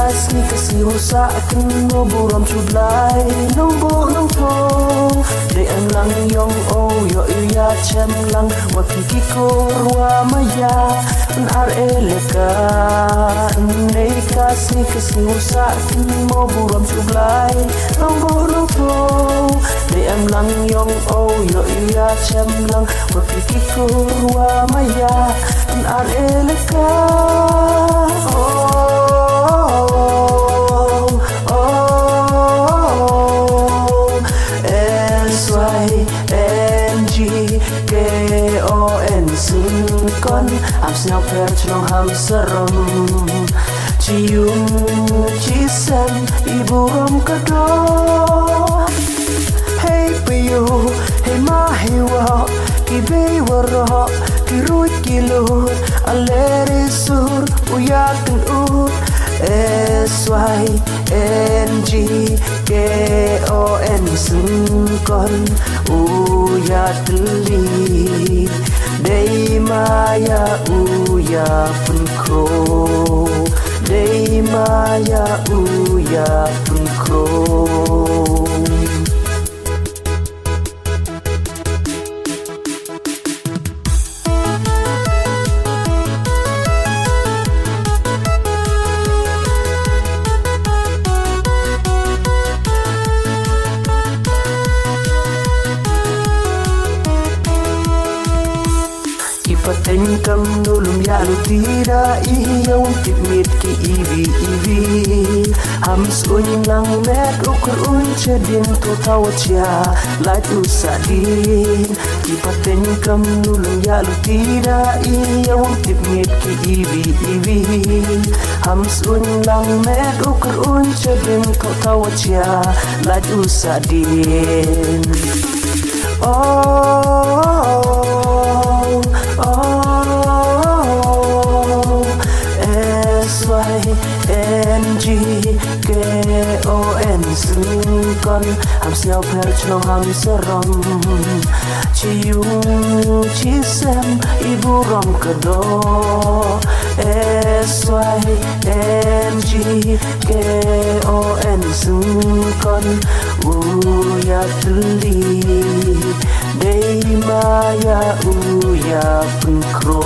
kasih kasih usahakan no buram chublai no bo no po de ang lang yong o yo ya chem lang wa ki ko ruwa maya an ar eleka ne kasih kasih usahakan no buram chublai no bo no po de ang lang yong o yo ya chem lang wa ki ko ruwa maya an ar eleka con am snao per trong ham saram chium chi sen iburam ka do hey piyu hey ma hey wa ki be waro ki ruit ki lut aleri sur uyakan ut SYNGKON sun con uyatli Day maya uya punkro Day maya uya punkro Paten kam nulum ya lu tira iya tip mit ki ivi hams lang met ukur chedin to tawcha la tu sadin ki paten kam nulum ya lu tira iya tip mit ki ivi hams lang met ukur chedin to tawcha la tu sadin SYNGKON sun con ham snao per trong ham saram chiung chi sem iburam ka do SYNGKON sun con uyatli Day maya uya punkro